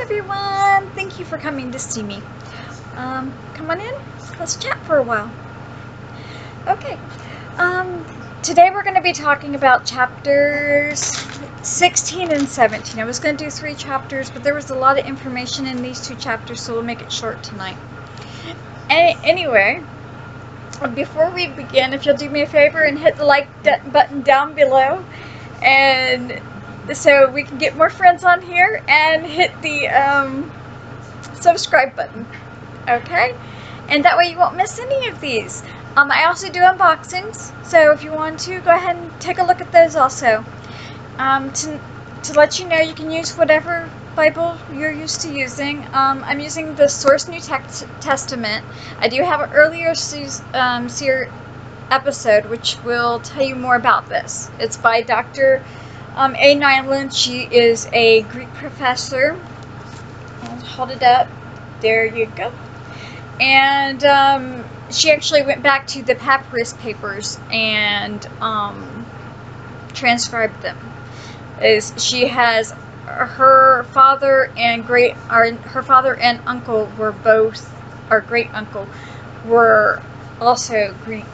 everyone! Thank you for coming to see me. Come on in. Let's chat for a while. Okay. Today we're going to be talking about chapters 16 and 17. I was going to do 3 chapters, but there was a lot of information in these 2 chapters, so we'll make it short tonight. Anyway, before we begin, if you'll do me a favor and hit the like button down below, and so we can get more friends on here, and hit the subscribe button, okay? And that way you won't miss any of these. I also do unboxings, so if you want to, go ahead and take a look at those also. To let you know, you can use whatever Bible you're used to using. I'm using the Source New Testament. I do have an earlier episode which will tell you more about this. It's by Dr. A. Nyland. She is a Greek professor. I'll hold it up. There you go. And she actually went back to the papyrus papers and transcribed them. She has her father and her father and uncle were both, or great uncle, were also Greek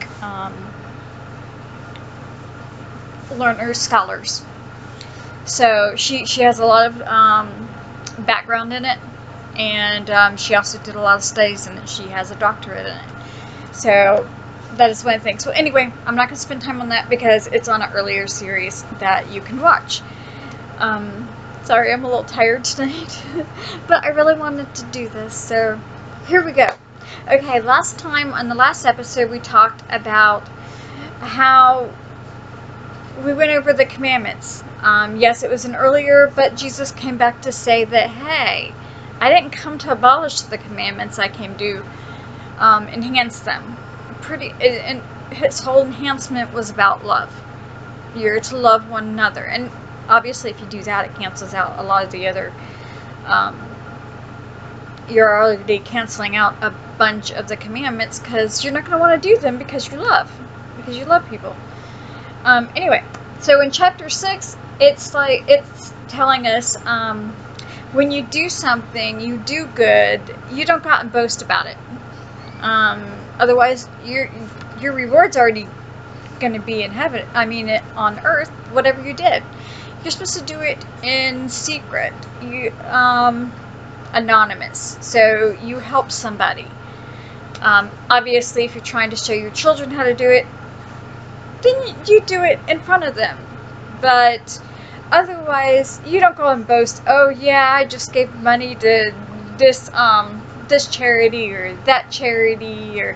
learners, scholars. So she has a lot of background in it, and she also did a lot of studies in it. She has a doctorate in it. So that is one thing. So anyway, I'm not going to spend time on that because it's on an earlier series that you can watch. Sorry, I'm a little tired tonight, but I really wanted to do this, so here we go. Okay, last time on the last episode we talked about how we went over the commandments. Yes, it was an earlier, but Jesus came back to say that, hey, I didn't come to abolish the commandments, I came to enhance them. And his whole enhancement was about love. You're to love one another, and obviously if you do that, it cancels out a lot of the other, you're already canceling out a bunch of the commandments because you're not going to want to do them because you love people. Anyway, so in chapter 6, it's telling us, when you do something, you do good, you don't go out and boast about it. Otherwise, your reward's already going to be in heaven. I mean, on earth, whatever you did. You're supposed to do it in secret. Anonymous. So you help somebody. Obviously, if you're trying to show your children how to do it, then you do it in front of them. But otherwise, you don't go and boast, oh yeah, I just gave money to this charity or that charity, or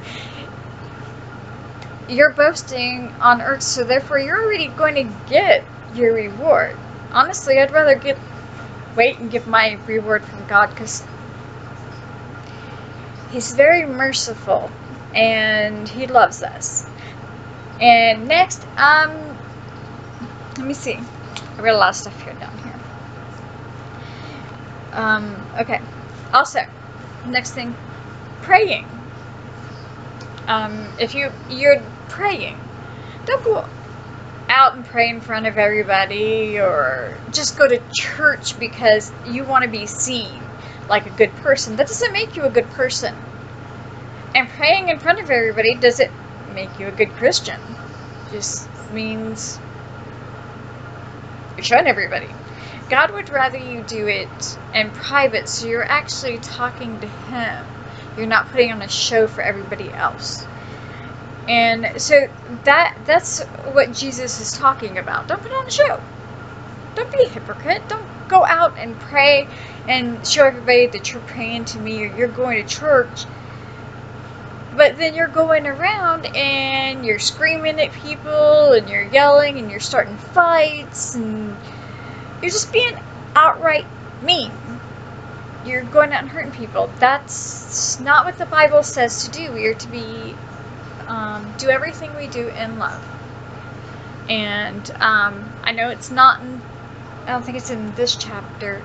you're boasting on earth, so therefore you're already going to get your reward. Honestly, I'd rather wait and give my reward from God, because He's very merciful and He loves us. And next, let me see. I got a lot of stuff here down here. Okay. Also, next thing, praying. If you're praying, don't go out and pray in front of everybody, or just go to church because you want to be seen like a good person. That doesn't make you a good person. And praying in front of everybody doesn't make you a good Christian. Just means you're showing everybody. God would rather you do it in private, so you're actually talking to Him. You're not putting on a show for everybody else. And so that's what Jesus is talking about. Don't put on a show. Don't be a hypocrite. Don't go out and pray and show everybody that you're praying to me, or you're going to church, but then you're going around and you're screaming at people, and you're yelling, and you're starting fights, and you're just being outright mean. You're going out and hurting people. That's not what the Bible says to do. We are to be do everything we do in love. And I know it's not in, I don't think it's in this chapter.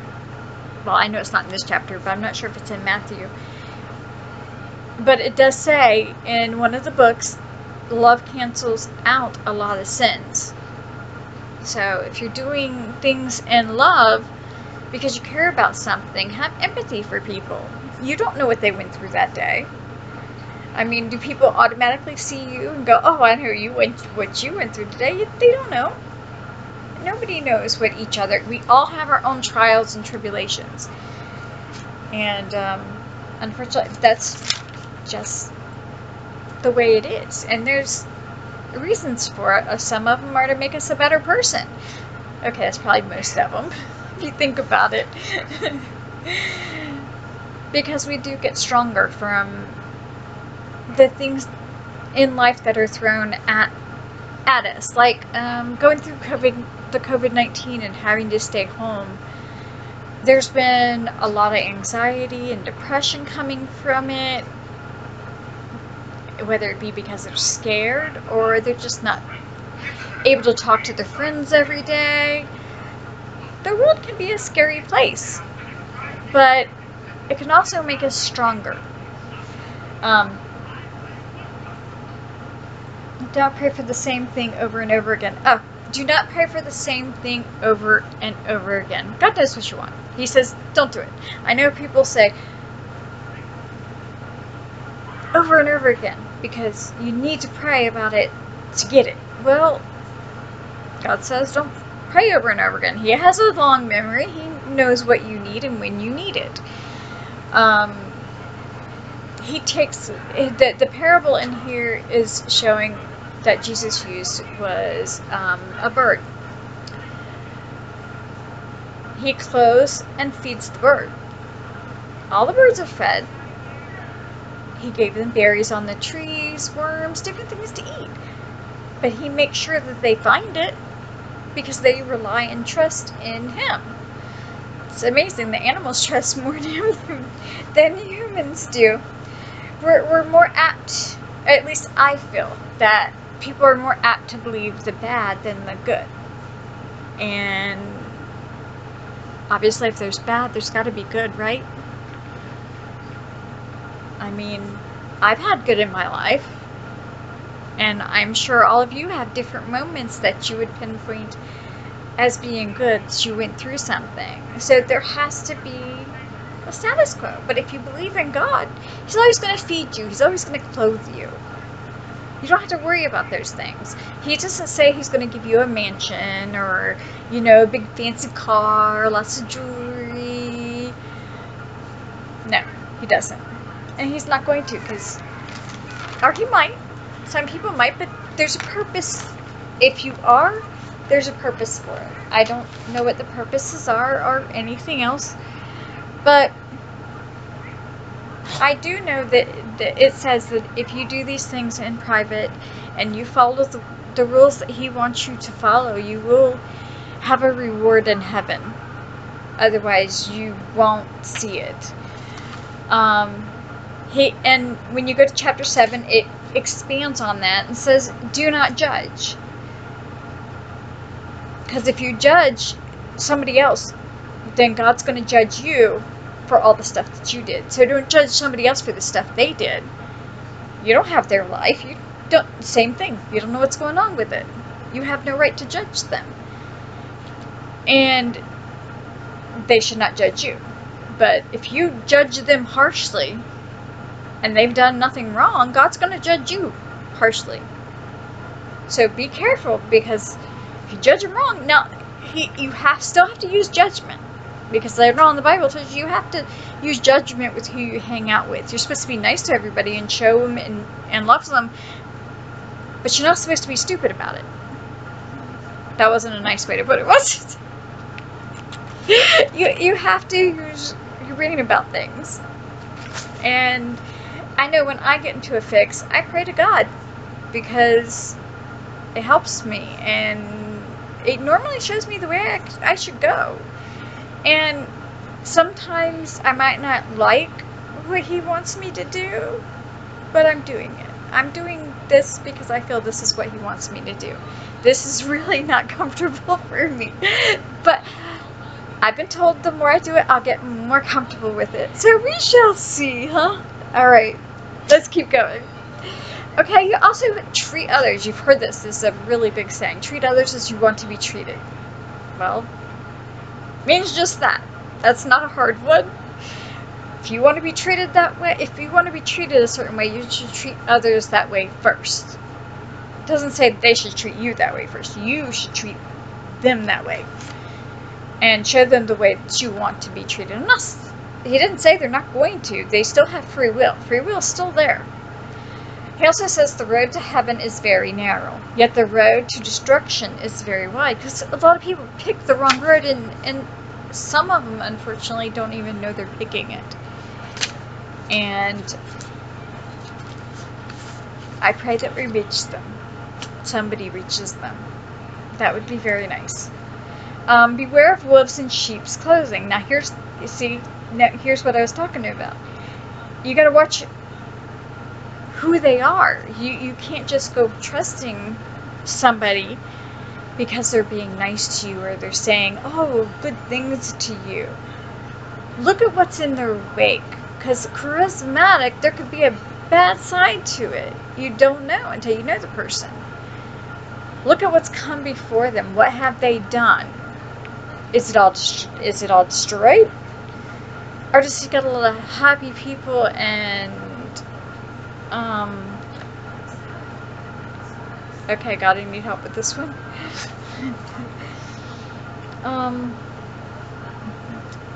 Well, I know it's not in this chapter, but I'm not sure if it's in Matthew. But it does say in one of the books, love cancels out a lot of sins. So if you're doing things in love, because you care about something. Have empathy for people. You don't know what they went through that day. I mean, do people automatically see you and go, oh, I know what you went through today? They don't know. Nobody knows what each other... We all have our own trials and tribulations. And, unfortunately, that's just the way it is. And there's reasons for it. Some of them are to make us a better person. Okay, that's probably most of them, if you think about it. Because we do get stronger from the things in life that are thrown at us. Like, going through the COVID-19 and having to stay home. There's been a lot of anxiety and depression coming from it. Whether it be because they're scared or they're just not able to talk to their friends every day. The world can be a scary place, but it can also make us stronger. Don't pray for the same thing over and over again. Oh, do not pray for the same thing over and over again. God knows what you want. He says, don't do it. I know people say over and over again because you need to pray about it to get it. Well, God says don't pray over and over again. He has a long memory. He knows what you need and when you need it. He takes the parable in here is showing that Jesus used was a bird. He clothes and feeds the bird. All the birds are fed. He gave them berries on the trees, worms, different things to eat. But he makes sure that they find it because they rely and trust in him. It's amazing. The animals trust more in him than humans do. We're more apt, at least I feel, that people are more apt to believe the bad than the good. And obviously if there's bad, there's got to be good, right? I mean, I've had good in my life. And I'm sure all of you have different moments that you would pinpoint as being good. You went through something. So there has to be a status quo. But if you believe in God, he's always going to feed you. He's always going to clothe you. You don't have to worry about those things. He doesn't say he's going to give you a mansion or, you know, a big fancy car, lots of jewelry. No, he doesn't. And he's not going to, because, or he might. Some people might, but there's a purpose. If you are, there's a purpose for it. I don't know what the purposes are or anything else, but I do know that it says that if you do these things in private and you follow the rules that he wants you to follow, you will have a reward in heaven. Otherwise, you won't see it. And when you go to chapter 7, it expands on that and says, do not judge. Because if you judge somebody else, then God's going to judge you for all the stuff that you did. So don't judge somebody else for the stuff they did. You don't have their life. You don't. Same thing. You don't know what's going on with it. You have no right to judge them. And they should not judge you. But if you judge them harshly, and they've done nothing wrong, God's going to judge you harshly. So be careful, because if you judge them wrong, now you still have to use judgment, because later on the Bible tells you have to use judgment with who you hang out with. You're supposed to be nice to everybody and show them and love them, but you're not supposed to be stupid about it. That wasn't a nice way to put it, was it? You have to use your brain about things. And I know when I get into a fix, I pray to God, because it helps me, and it normally shows me the way I should go. And sometimes I might not like what he wants me to do, but I'm doing it. I'm doing this because I feel this is what he wants me to do. This is really not comfortable for me, but I've been told the more I do it, I'll get more comfortable with it. So we shall see, huh? Alright, let's keep going. Okay, you also treat others. You've heard this. This is a really big saying. Treat others as you want to be treated. Well, means just that. That's not a hard one. If you want to be treated that way, if you want to be treated a certain way, you should treat others that way first. It doesn't say they should treat you that way first. You should treat them that way. And show them the way that you want to be treated. Unless, he didn't say they're not going to. They still have free will. Free will is still there. He also says the road to heaven is very narrow, yet the road to destruction is very wide. Because a lot of people pick the wrong road, and some of them, unfortunately, don't even know they're picking it. And I pray that we reach them. Somebody reaches them. That would be very nice. Beware of wolves in sheep's clothing. Now here's what I was talking about. You gotta watch who they are. You can't just go trusting somebody because they're being nice to you or they're saying, oh, good things to you. Look at what's in their wake. Because charismatic, there could be a bad side to it. You don't know until you know the person. Look at what's come before them. What have they done? Is it all destroyed? Or does he got a lot of happy people and okay, God, I need help with this one.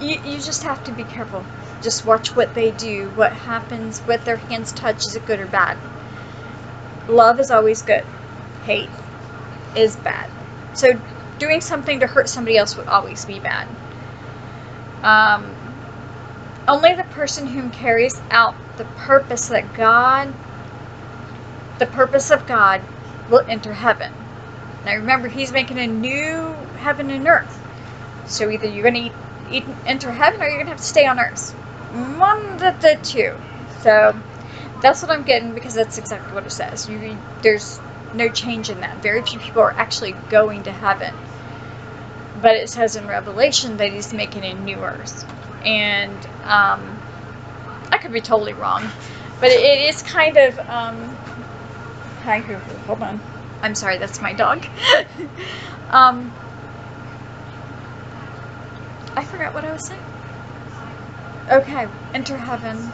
You just have to be careful. Just watch what they do, what happens, what their hands touch. Is it good or bad? Love is always good. Hate is bad. So doing something to hurt somebody else would always be bad. Only the person who carries out the purpose of God will enter heaven. Now remember, he's making a new heaven and earth. So either you're going to enter heaven or you're going to have to stay on earth. One of the two. So that's what I'm getting, because that's exactly what it says. There's no change in that. Very few people are actually going to heaven. But it says in Revelation that he's making a new earth. And I could be totally wrong. But it is kind of... hi, hold on. I'm sorry, that's my dog. I forgot what I was saying. Okay, enter heaven.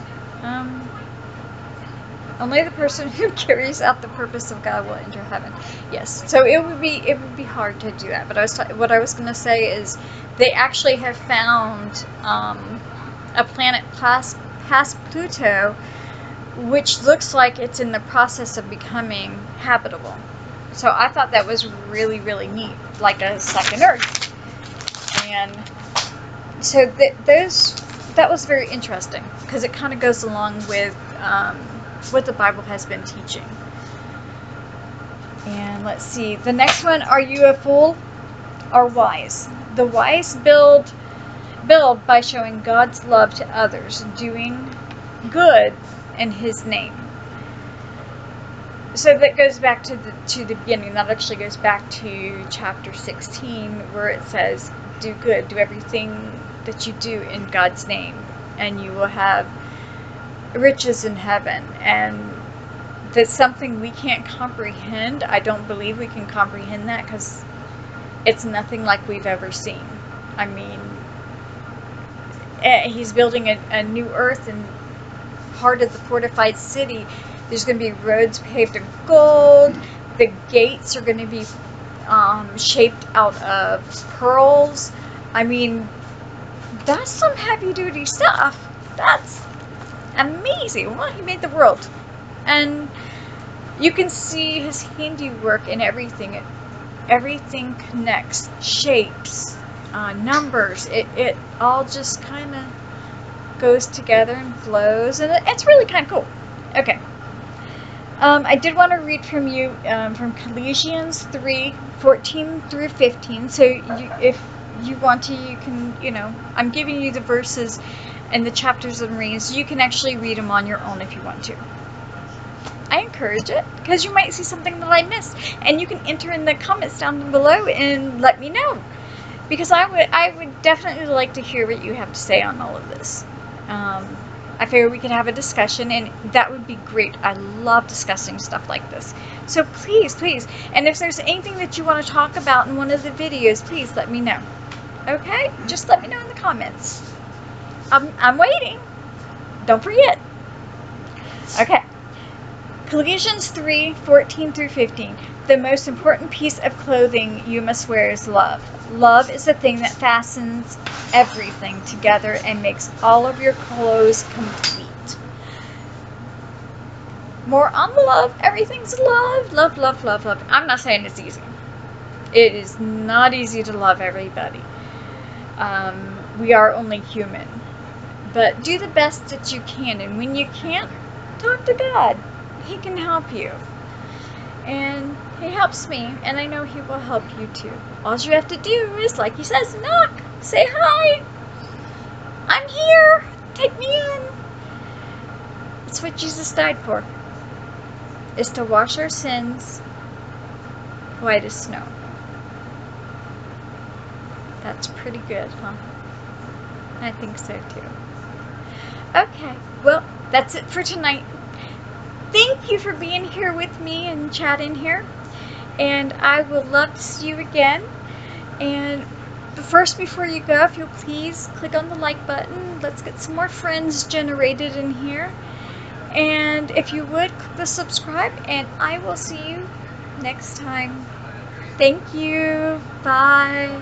Only the person who carries out the purpose of God will enter heaven. Yes, so it would be hard to do that. But what I was going to say is they actually have found a planet past Pluto, which looks like it's in the process of becoming habitable. So I thought that was really, really neat, like a second Earth. And so that was very interesting, because it kind of goes along with what the Bible has been teaching. And let's see, the next one, are you a fool or wise? The wise build by showing God's love to others, doing good in his name. So that goes back to the beginning. That actually goes back to chapter 16, where it says, do good, do everything that you do in God's name, and you will have riches in heaven. And that's something we can't comprehend. I don't believe we can comprehend that, because it's nothing like we've ever seen. I mean, he's building a new earth in part of the fortified city. There's going to be roads paved in gold. The gates are going to be shaped out of pearls. I mean, that's some heavy-duty stuff. That's amazing. Well, he made the world. And you can see his handiwork in everything. Everything connects. Shapes, numbers. It all just kind of goes together and flows. And it's really kind of cool. Okay. I did want to read from you from Colossians 3:14 through 15. So if you want to, you can, I'm giving you the verses and the chapters and readings. You can actually read them on your own if you want to. I encourage it, because you might see something that I missed. And you can enter in the comments down below and let me know. Because I would definitely like to hear what you have to say on all of this. I figure we could have a discussion, and that would be great. I love discussing stuff like this. So please, please, and if there's anything that you want to talk about in one of the videos, please let me know. Okay? Just let me know in the comments. I'm waiting. Don't forget. Okay. Colossians 3:14 through 15. The most important piece of clothing you must wear is love. Love is the thing that fastens everything together and makes all of your clothes complete. More on the love. Everything's love. Love, love, love, love. I'm not saying it's easy. It is not easy to love everybody. We are only human. But do the best that you can. And when you can't, talk to God. He can help you. And He helps me. And I know He will help you too. All you have to do is, like He says, knock. Say hi. I'm here. Take me in. That's what Jesus died for. Is to wash our sins white as snow. That's pretty good, huh? I think so too. Okay, well, that's it for tonight. Thank you for being here with me and chatting here. And I would love to see you again. And first, before you go, if you'll please click on the like button. Let's get some more friends generated in here. And if you would, click the subscribe. And I will see you next time. Thank you. Bye.